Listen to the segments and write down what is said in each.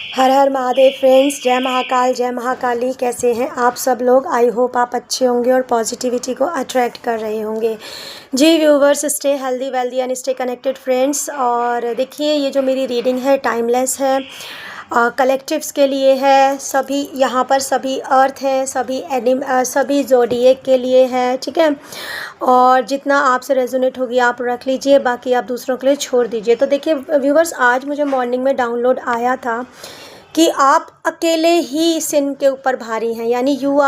हर हर महादेव फ्रेंड्स, जय महाकाल जय महाकाली। कैसे हैं आप सब लोग? आई होप आप अच्छे होंगे और पॉजिटिविटी को अट्रैक्ट कर रहे होंगे। जी viewers, stay healthy wealthy and stay connected friends. और देखिए, ये जो मेरी रीडिंग है टाइमलेस है, कलेक्टिव्स के लिए है। सभी यहाँ पर सभी अर्थ हैं, सभी ज़ोडिएक के लिए है, ठीक है। और जितना आपसे रेजोनेट होगी आप रख लीजिए, बाकी आप दूसरों के लिए छोड़ दीजिए। तो देखिए व्यूवर्स, आज मुझे मॉर्निंग में डाउनलोड आया था कि आप अकेले ही सिन के ऊपर भारी हैं, यानी you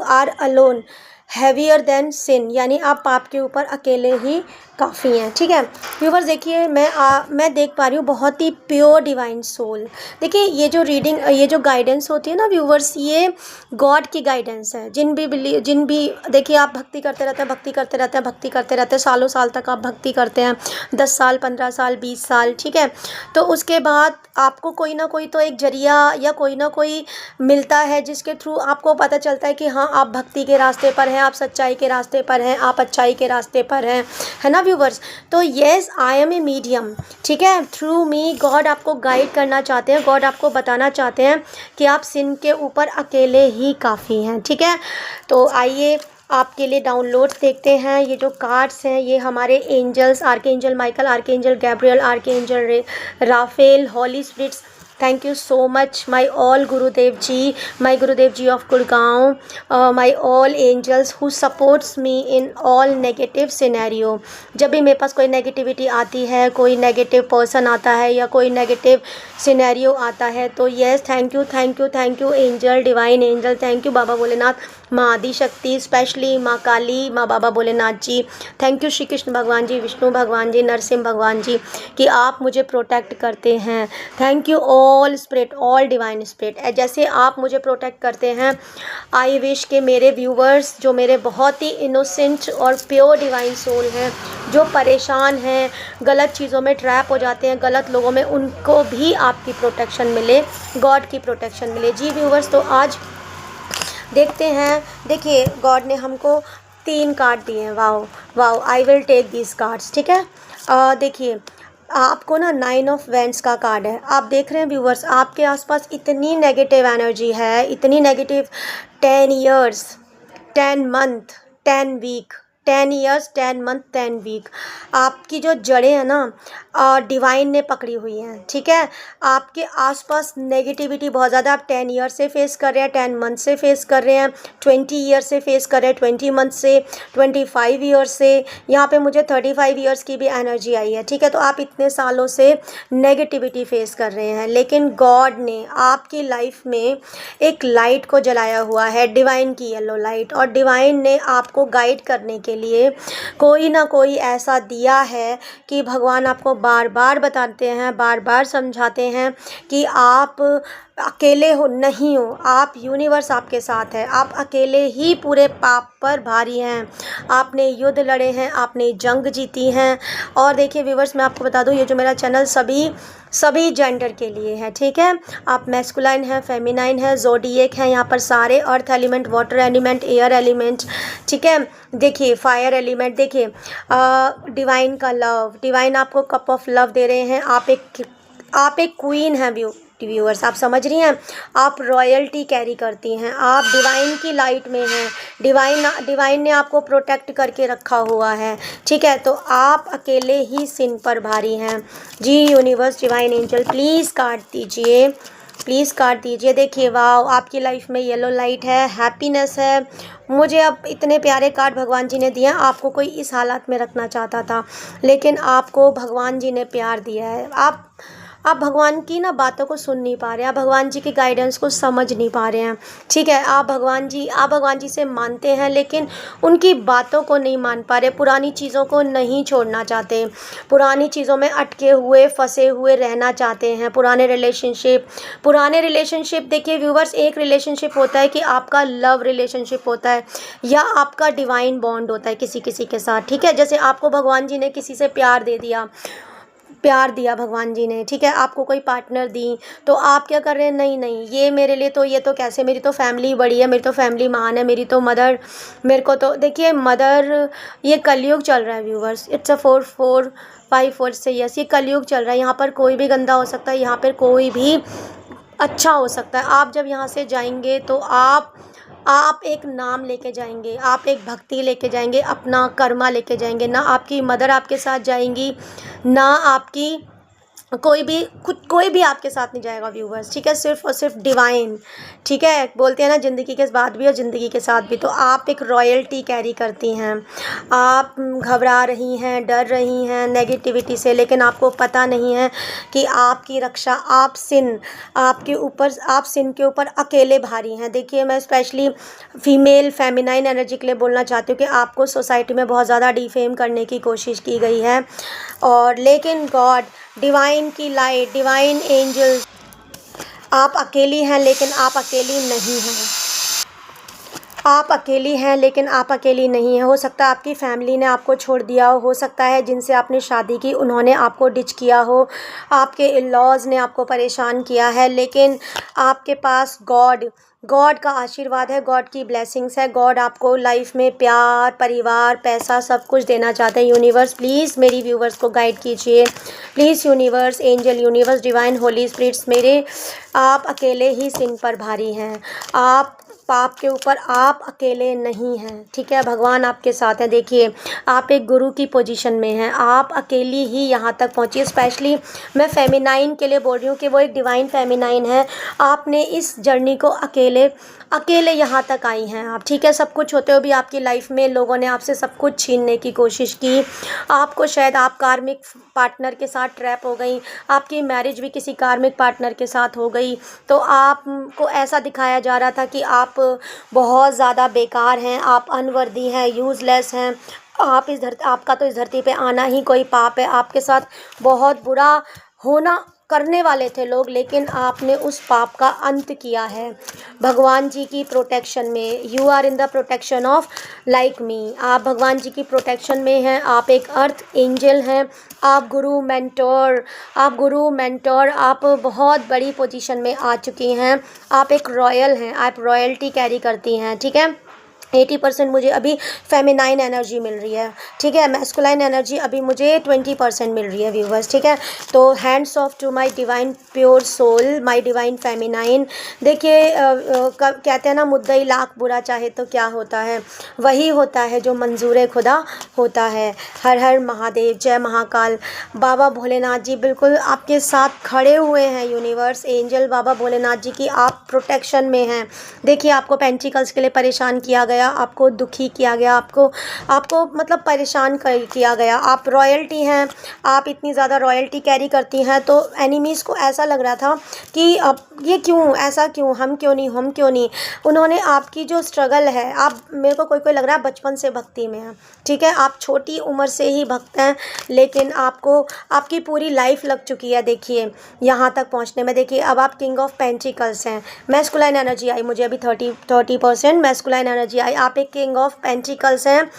are alone heavier than sin, यानी आप पाप के ऊपर अकेले ही काफ़ी हैं, ठीक है। व्यूवर्स देखिए, मैं देख पा रही हूँ बहुत ही प्योर डिवाइन सोल। देखिए, ये जो रीडिंग, ये जो गाइडेंस होती है ना व्यूवर्स, ये गॉड की गाइडेंस है। जिन भी देखिए, आप भक्ति करते रहते हैं, सालों साल तक आप भक्ति करते हैं, 10 साल 15 साल 20 साल, ठीक है। तो उसके बाद आपको कोई ना कोई तो एक जरिया या कोई ना कोई मिलता है जिसके थ्रू आपको पता चलता है कि हाँ, आप भक्ति के रास्ते पर हैं, आप सच्चाई के रास्ते पर हैं, आप अच्छाई के रास्ते पर हैं, है ना व्यूवर्स। तो yes, I am a medium, ठीक है। थ्रू मी गॉड आपको गाइड करना चाहते हैं, गॉड आपको बताना चाहते हैं कि आप सिन के ऊपर अकेले ही काफ़ी हैं, ठीक है। तो आइए आपके लिए डाउनलोड्स देखते हैं। ये जो कार्ड्स हैं ये हमारे angels, archangel Michael, archangel Gabriel, archangel Raphael, holy spirits, thank you so much my all Gurudev ji of Gurgaon, my all angels who supports me in all negative scenario. जब भी मेरे पास कोई नेगेटिविटी आती है, कोई नेगेटिव पर्सन आता है या कोई नेगेटिव सिनेरियो आता है, तो yes, thank you angel, divine angel, thank you Baba Bholenath, माँ आदि शक्ति, स्पेशली माँ काली, माँ बाबा भोलेनाथ जी, थैंक यू श्री कृष्ण भगवान जी, विष्णु भगवान जी, नरसिंह भगवान जी, कि आप मुझे प्रोटेक्ट करते हैं। Thank you all spirit, all divine spirit, जैसे आप मुझे प्रोटेक्ट करते हैं। आई विश के मेरे व्यूवर्स, जो मेरे बहुत ही इनोसेंट और प्योर डिवाइन सोल हैं, जो परेशान हैं, गलत चीज़ों में ट्रैप हो जाते हैं, गलत लोगों में, उनको भी आपकी प्रोटेक्शन मिले, गॉड की प्रोटेक्शन मिले। जी व्यूवर्स, तो आज देखते हैं। देखिए, गॉड ने हमको 3 कार्ड दिए हैं। Wow, I will take these cards, ठीक है। देखिए, आपको ना 9 ऑफ वेंट्स का कार्ड है। आप देख रहे हैं व्यूवर्स, आपके आसपास इतनी नेगेटिव एनर्जी है, इतनी negative. 10 years 10 month 10 week, 10 years 10 month 10 week, आपकी जो जड़ें हैं ना, डिवाइन ने पकड़ी हुई हैं, ठीक है। आपके आसपास नेगेटिविटी बहुत ज़्यादा आप 10 ईयर से फेस कर रहे हैं, 10 मंथ से फेस कर रहे हैं, 20 ईयर से फेस कर रहे हैं, 20 मंथ से, 25 ईयर से, यहाँ पे मुझे 35 ईयर्स की भी एनर्जी आई है, ठीक है। तो आप इतने सालों से नेगेटिविटी फेस कर रहे हैं, लेकिन गॉड ने आपकी लाइफ में एक लाइट को जलाया हुआ है, डिवाइन की येलो लाइट, और डिवाइन ने आपको गाइड करने के लिए कोई ना कोई ऐसा दिया है कि भगवान आपको बार बार बताते हैं, बार बार समझाते हैं कि आप अकेले नहीं हो, आप, यूनिवर्स आपके साथ है, आप अकेले ही पूरे पाप पर भारी हैं। आपने युद्ध लड़े हैं, आपने जंग जीती हैं। और देखिए व्यूवर्स, मैं आपको बता दूं, ये जो मेरा चैनल सभी जेंडर के लिए है, ठीक है। आप मैस्कुलाइन हैं, फेमिनाइन है, ज़ोडिएक हैं, यहाँ पर सारे earth element, water element, air element, ठीक है। देखिए, फायर एलिमेंट, देखिए डिवाइन का लव, डिवाइन आपको कप ऑफ लव दे रहे हैं। आप एक क्वीन हैं व्यूअर्स, आप समझ रही हैं, आप रॉयल्टी कैरी करती हैं, आप डिवाइन की लाइट में हैं, डिवाइन ने आपको प्रोटेक्ट करके रखा हुआ है, ठीक है। तो आप अकेले ही सिन पर भारी हैं। जी universe, divine angel, please card दीजिए। देखिए, वाओ, आपकी लाइफ में येलो लाइट है, हैप्पीनेस है। मुझे अब इतने प्यारे कार्ड भगवान जी ने दिए हैं। आपको कोई इस हालत में रखना चाहता था, लेकिन आपको भगवान जी ने प्यार दिया है। आप भगवान की ना बातों को सुन नहीं पा रहे हैं, आप भगवान जी की गाइडेंस को समझ नहीं पा रहे हैं, ठीक है। आप भगवान जी से मानते हैं, लेकिन उनकी बातों को नहीं मान पा रहे, पुरानी चीज़ों को नहीं छोड़ना चाहते, पुरानी चीज़ों में अटके हुए, फंसे हुए रहना चाहते हैं। पुराने रिलेशनशिप देखिए व्यूवर्स, एक रिलेशनशिप होता है कि आपका लव रिलेशनशिप होता है या आपका डिवाइन बॉन्ड होता है किसी के साथ, ठीक है। जैसे आपको भगवान जी ने किसी से प्यार दे दिया, प्यार दिया भगवान जी ने, ठीक है, आपको कोई पार्टनर दी, तो आप क्या कर रहे हैं, नहीं नहीं ये मेरे लिए तो, ये तो कैसे, मेरी तो फैमिली बड़ी है, मेरी तो फैमिली महान है, मेरी तो मदर, मेरे को तो देखिए मदर, ये कलयुग चल रहा है व्यूवर्स, इट्स अ 4 4 5 4 से यस, ये कलयुग चल रहा है, यहाँ पर कोई भी गंदा हो सकता है, यहाँ पर कोई भी अच्छा हो सकता है। आप जब यहाँ से जाएंगे तो आप एक नाम लेके जाएंगे, आप एक भक्ति लेके जाएंगे, अपना कर्मा लेके जाएंगे, ना आपकी मदर आपके साथ जाएंगी, ना आपकी कोई भी आपके साथ नहीं जाएगा व्यूवर्स, ठीक है, सिर्फ और सिर्फ डिवाइन, ठीक है, बोलते हैं ना ज़िंदगी के बाद भी और ज़िंदगी के साथ भी, तो आप एक रॉयल्टी कैरी करती हैं, आप घबरा रही हैं, डर रही हैं नेगेटिविटी से, लेकिन आपको पता नहीं है कि आपकी रक्षा आप सिन के ऊपर अकेले भारी हैं। देखिए मैं स्पेशली फीमेल फेमिनाइन एनर्जी के लिए बोलना चाहती हूँ कि आपको सोसाइटी में बहुत ज़्यादा डिफेम करने की कोशिश की गई है, और लेकिन गॉड, डिवाइन की लाइट, डिवाइन एंजल्स, आप अकेली हैं लेकिन आप अकेली नहीं हैं, आप अकेली हैं लेकिन आप अकेली नहीं हैं। हो सकता है आपकी फैमिली ने आपको छोड़ दिया हो सकता है जिनसे आपने शादी की उन्होंने आपको डिच किया हो, आपके इन-लॉज़ ने आपको परेशान किया है, लेकिन आपके पास गॉड का आशीर्वाद है, गॉड की ब्लेसिंग्स है, गॉड आपको लाइफ में प्यार, परिवार, पैसा सब कुछ देना चाहते हैं। यूनिवर्स प्लीज़ मेरी व्यूवर्स को गाइड कीजिए, please universe, angel, universe, divine, holy spirits मेरे, आप अकेले ही सिन पर भारी हैं, आप पाप के ऊपर आप अकेले नहीं हैं, ठीक है, भगवान आपके साथ हैं। देखिए आप एक गुरु की पोजीशन में हैं, आप अकेली ही यहाँ तक पहुँची। स्पेशली मैं फेमिनाइन के लिए बोल रही हूँ कि वो एक डिवाइन फेमिनाइन है, आपने इस जर्नी को अकेले यहाँ तक आई हैं आप, ठीक है, सब कुछ होते हुए भी आपकी लाइफ में लोगों ने आपसे सब कुछ छीनने की कोशिश की, आपको शायद आप कार्मिक पार्टनर के साथ ट्रैप हो गई, आपकी मैरिज भी किसी कार्मिक पार्टनर के साथ हो गई, तो आपको ऐसा दिखाया जा रहा था कि आप बहुत ज़्यादा बेकार हैं, आप अनवर्दी हैं, यूज़लेस हैं, आप आपका तो इस धरती पे आना ही कोई पाप है, आपके साथ बहुत बुरा होना करने वाले थे लोग, लेकिन आपने उस पाप का अंत किया है भगवान जी की प्रोटेक्शन में। You are in the protection of like me, आप भगवान जी की प्रोटेक्शन में हैं, आप एक अर्थ एंजल हैं, आप गुरु मेंटोर, आप बहुत बड़ी पोजीशन में आ चुकी हैं, आप एक रॉयल हैं, आप रॉयल्टी कैरी करती हैं, ठीक है। 80% मुझे अभी फेमिनाइन एनर्जी मिल रही है, ठीक है, मैस्कुलाइन एनर्जी अभी मुझे 20% मिल रही है व्यूवर्स, ठीक है। तो hands off to my divine pure soul, my divine feminine. देखिए कहते हैं ना, मुद्दई लाख बुरा चाहे तो क्या होता है, वही होता है जो मंजूर खुदा होता है। हर हर महादेव, जय महाकाल। बाबा भोलेनाथ जी बिल्कुल आपके साथ खड़े हुए हैं, यूनिवर्स, एंजल बाबा भोलेनाथ जी की आप प्रोटेक्शन में हैं। देखिए आपको पेंटिकल्स के लिए परेशान किया गया, आपको दुखी किया गया, आपको मतलब परेशान किया गया, आप रॉयल्टी हैं, आप इतनी ज़्यादा रॉयल्टी कैरी करती हैं, तो एनिमीज़ को ऐसा लग रहा था कि अब ये क्यों, ऐसा क्यों, हम क्यों नहीं। उन्होंने आपकी जो स्ट्रगल है, आप, मेरे को कोई लग रहा है बचपन से भक्ति में है, ठीक है, आप छोटी उम्र से ही भक्त हैं, लेकिन आपको आपकी पूरी लाइफ लग चुकी है देखिए यहाँ तक पहुँचने में। देखिए अब आप किंग ऑफ पेंटिकल्स हैं, मैस्कुलाइन एनर्जी आई मुझे अभी 30% मैस्कुलाइन एनर्जी आई, आप एक किंग ऑफ पेंटिकल्स हैं,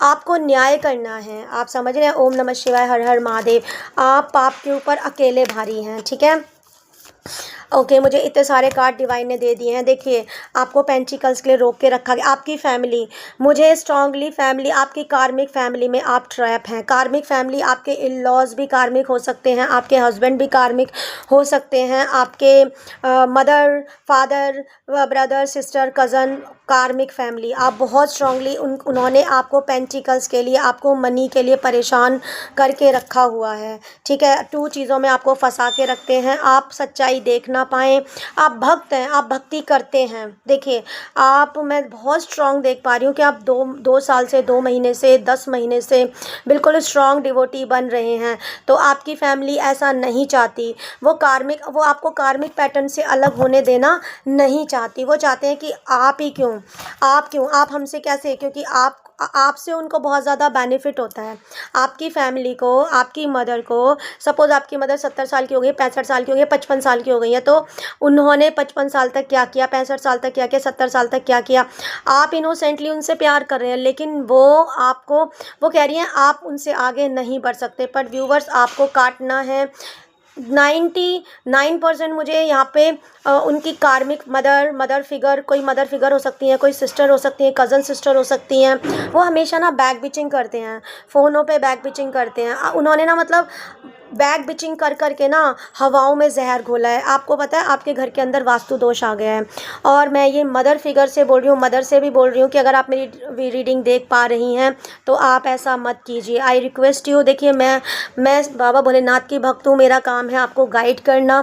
आपको न्याय करना है, आप समझ रहे हैं। ओम नमः शिवाय, हर हर महादेव। आप पाप के ऊपर अकेले भारी हैं, ठीक है। ओके मुझे इतने सारे कार्ड डिवाइन ने दे दिए हैं। देखिए आपको पेंटिकल्स के लिए रोक के रखा गया, आपकी फैमिली, मुझे स्ट्रांगली फैमिली, आपकी कार्मिक फैमिली में आप ट्रैप हैं। कार्मिक फैमिली, आपके इन-लॉज भी कार्मिक हो सकते हैं, आपके हस्बैंड भी कार्मिक हो सकते हैं, आपके mother, father, brother, sister, cousin, कार्मिक फैमिली, आप बहुत स्ट्रांगली उन्होंने आपको पेंटिकल्स के लिए, आपको मनी के लिए परेशान करके रखा हुआ है, ठीक है। 2 चीज़ों में आपको फंसा के रखते हैं, आप सच्चाई देख ना पाएँ, आप भक्त हैं, आप भक्ति करते हैं। देखिए आप, मैं बहुत स्ट्रांग देख पा रही हूँ कि आप 2 साल से, 2 महीने से, 10 महीने से बिल्कुल स्ट्रांग डिवोटी बन रहे हैं। तो आपकी फैमिली ऐसा नहीं चाहती, वो आपको कार्मिक पैटर्न से अलग होने देना नहीं चाहती, वो चाहते हैं कि आप क्यों, आप हमसे कैसे, क्योंकि आपसे उनको बहुत ज़्यादा बेनिफिट होता है। आपकी फैमिली को, आपकी मदर को, सपोज़ आपकी मदर 70 साल की हो गई, 65 साल की हो गई, 55 साल की हो गई है, तो उन्होंने 55 साल तक क्या किया, 65 साल तक क्या किया, 70 साल तक क्या किया। आप इनोसेंटली उनसे प्यार कर रहे हैं, लेकिन वो कह रही हैं आप उनसे आगे नहीं बढ़ सकते। पर व्यूवर्स, आपको काटना है। 99% मुझे यहाँ पे उनकी कार्मिक मदर फिगर, कोई मदर फिगर हो सकती हैं, कोई सिस्टर हो सकती हैं, कज़न सिस्टर हो सकती हैं। वो हमेशा ना बैक बिचिंग करते हैं, फ़ोनों पे बैक बिचिंग करते हैं। उन्होंने ना मतलब बैक बिचिंग कर कर के ना हवाओं में जहर घोला है। आपको पता है आपके घर के अंदर वास्तु दोष आ गया है। और मैं ये मदर फिगर से बोल रही हूँ, मदर से भी बोल रही हूँ कि अगर आप मेरी रीडिंग देख पा रही हैं तो आप ऐसा मत कीजिए। I request you. देखिए, मैं बाबा भोलेनाथ की भक्त हूँ, मेरा काम है आपको गाइड करना।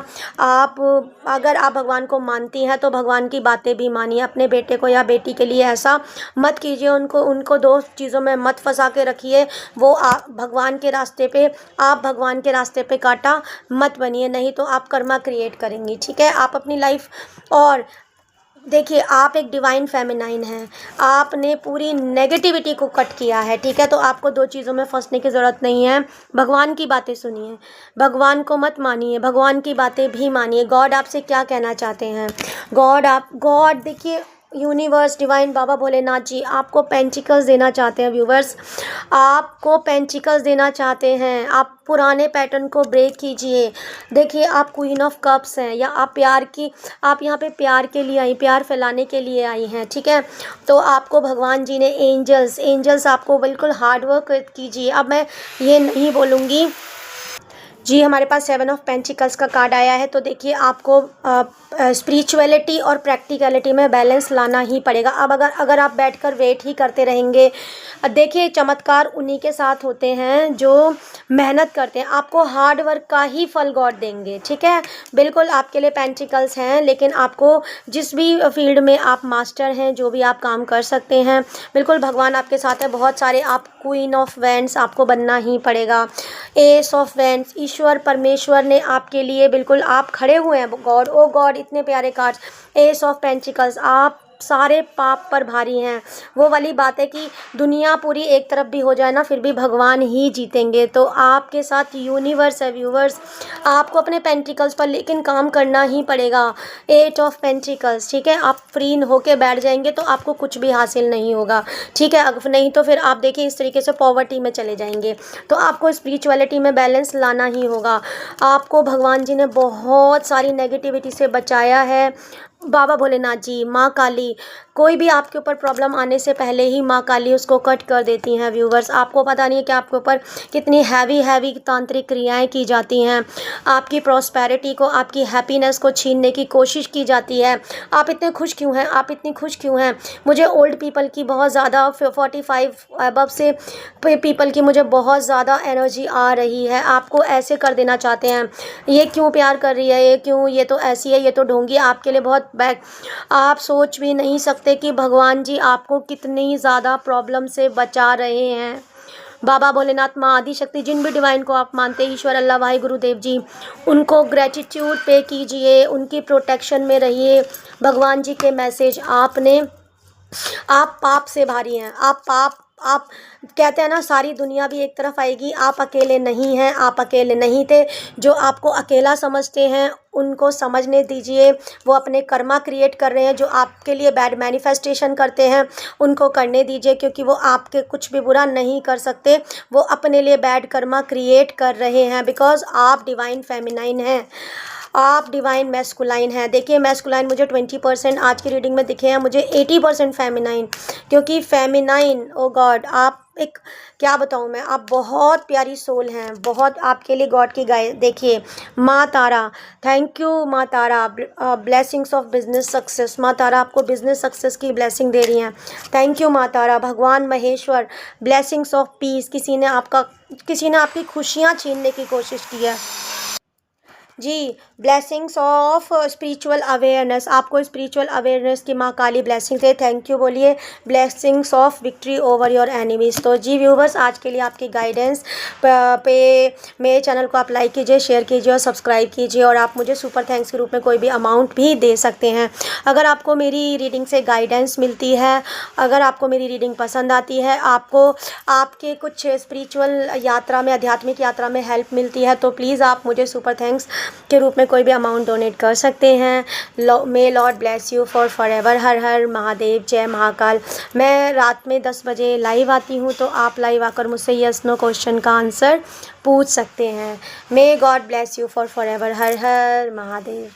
अगर आप भगवान को मानती हैं तो भगवान की बातें भी मानिए। अपने बेटे को या बेटी के लिए ऐसा मत कीजिए, उनको दो चीज़ों में मत फंसा के रखिए। वो भगवान के रास्ते पे, आप भगवान के रास्ते पे कांटा मत बनिए, नहीं तो आप कर्मा क्रिएट करेंगी। ठीक है, आप अपनी लाइफ। और देखिए, आप एक डिवाइन फेमिनाइन हैं, आपने पूरी नेगेटिविटी को कट किया है। ठीक है, तो आपको दो चीज़ों में फंसने की ज़रूरत नहीं है। भगवान की बातें सुनिए, भगवान को मत मानिए, भगवान की बातें भी मानिए। गॉड आपसे क्या कहना चाहते हैं? गॉड देखिए, यूनिवर्स, डिवाइन बाबा भोलेनाथ जी आपको पेंटिकल्स देना चाहते हैं। व्यूवर्स, आपको पेंटिकल्स देना चाहते हैं। आप पुराने पैटर्न को ब्रेक कीजिए। देखिए, आप क्वीन ऑफ कप्स हैं, या आप आप यहाँ पे प्यार के लिए आई, प्यार फैलाने के लिए आई हैं। ठीक है, तो आपको भगवान जी ने एंजल्स आपको बिल्कुल हार्ड वर्क कीजिए। अब मैं ये नहीं बोलूँगी जी। हमारे पास 7 ऑफ पेंटिकल्स का कार्ड आया है, तो देखिए आपको स्पिरिचुअलिटी और प्रैक्टिकलिटी में बैलेंस लाना ही पड़ेगा। अब अगर आप बैठकर वेट ही करते रहेंगे, देखिए चमत्कार उन्हीं के साथ होते हैं जो मेहनत करते हैं। आपको हार्ड वर्क का ही फल गॉड देंगे। ठीक है, बिल्कुल आपके लिए पेंटिकल्स हैं, लेकिन आपको जिस भी फील्ड में आप मास्टर हैं, जो भी आप काम कर सकते हैं, बिल्कुल भगवान आपके साथ है। बहुत सारे आप क्वीन ऑफ वैंड्स आपको बनना ही पड़ेगा। एस ऑफ वैंड्स, ईश्वर परमेश्वर ने आपके लिए बिल्कुल आप खड़े हुए हैं। गॉड, ओ गॉड, इतने प्यारे कार्ड्स। एस ऑफ पेंटिकल्स, आप सारे पाप पर भारी हैं। वो वाली बात है कि दुनिया पूरी एक तरफ भी हो जाए ना, फिर भी भगवान ही जीतेंगे। तो आपके साथ यूनिवर्स है। व्यूवर्स, आपको अपने पेंटिकल्स पर लेकिन काम करना ही पड़ेगा। 8 ऑफ पेंटिकल्स, ठीक है, आप फ्री होके बैठ जाएंगे तो आपको कुछ भी हासिल नहीं होगा। ठीक है, अगर नहीं तो फिर आप देखिए इस तरीके से पॉवर्टी में चले जाएंगे। तो आपको स्पिरिचुअलिटी में बैलेंस लाना ही होगा। आपको भगवान जी ने बहुत सारी नेगेटिविटी से बचाया है। बाबा भोलेनाथ जी, माँ काली, कोई भी आपके ऊपर प्रॉब्लम आने से पहले ही माँ काली उसको कट कर देती हैं। व्यूवर्स, आपको पता नहीं है कि आपके ऊपर कितनी हैवी तांत्रिक क्रियाएं की जाती हैं। आपकी प्रॉस्पेरिटी को, आपकी हैप्पीनेस को छीनने की कोशिश की जाती है। आप इतने खुश क्यों हैं? आप इतनी खुश क्यों हैं? मुझे ओल्ड पीपल की बहुत ज़्यादा 45 अबव से पीपल की मुझे बहुत ज़्यादा एनर्जी आ रही है। आपको ऐसे कर देना चाहते हैं। ये क्यों प्यार कर रही है? ये क्यों? ये तो ऐसी है, ये तो ढोंगी। आपके लिए बहुत बैक, आप सोच भी नहीं सकते कि भगवान जी आपको कितनी ज़्यादा प्रॉब्लम से बचा रहे हैं। बाबा भोलेनाथ, माँ आदिशक्ति, जिन भी डिवाइन को आप मानते हैं, ईश्वर, अल्लाह, वाहे गुरुदेव जी, उनको ग्रेटिट्यूड पे कीजिए, उनकी प्रोटेक्शन में रहिए। भगवान जी के मैसेज आप पाप से भारी हैं। आप कहते हैं ना, सारी दुनिया भी एक तरफ आएगी, आप अकेले नहीं हैं, आप अकेले नहीं थे। जो आपको अकेला समझते हैं उनको समझने दीजिए। वो अपने कर्मा क्रिएट कर रहे हैं। जो आपके लिए बैड मैनिफेस्टेशन करते हैं उनको करने दीजिए, क्योंकि वो आपके कुछ भी बुरा नहीं कर सकते। वो अपने लिए बैड कर्मा क्रिएट कर रहे हैं, बिकॉज आप डिवाइन फेमिनाइन हैं, आप डिवाइन मैस्कुलाइन हैं। देखिए, मैस्कुलाइन मुझे 20% आज की रीडिंग में दिखे हैं, मुझे 80% फेमिनाइन, क्योंकि फेमिनाइन, ओ गॉड, आप एक, क्या बताऊँ मैं, आप बहुत प्यारी सोल हैं, बहुत आपके लिए गॉड की गाय। देखिए, माँ तारा, थैंक यू माँ तारा, ब्लेसिंग्स ऑफ बिजनेस सक्सेस। माँ तारा आपको बिजनेस सक्सेस की ब्लेसिंग दे रही हैं। थैंक यू माँ तारा। भगवान महेश्वर, ब्लेसिंग्स ऑफ पीस। किसी ने आपकी खुशियाँ छीनने की कोशिश की है। जी, ब्लेसिंग्स ऑफ स्पिरिचुअल अवेयरनेस, आपको स्पिरिचुअल अवेयरनेस की माँ काली ब्लेसिंग दे। थैंक यू बोलिए। Blessings of victory over your enemies. तो जी व्यूवर्स, आज के लिए आपकी गाइडेंस पे मेरे चैनल को आप लाइक कीजिए, शेयर कीजिए और सब्सक्राइब कीजिए, और आप मुझे सुपर थैंक्स के रूप में कोई भी अमाउंट भी दे सकते हैं। अगर आपको मेरी रीडिंग से गाइडेंस मिलती है, अगर आपको मेरी रीडिंग पसंद आती है, आपको आपके कुछ स्पिरिचुअल यात्रा में, आध्यात्मिक यात्रा में हेल्प मिलती है, तो प्लीज़ आप मुझे सुपर थैंक्स के रूप में कोई भी अमाउंट डोनेट कर सकते हैं। May Lord bless you for ever. हर हर महादेव, जय महाकाल। मैं रात में 10 बजे लाइव आती हूँ, तो आप लाइव आकर मुझसे यस नो क्वेश्चन का आंसर पूछ सकते हैं। May God bless you for ever. हर हर महादेव।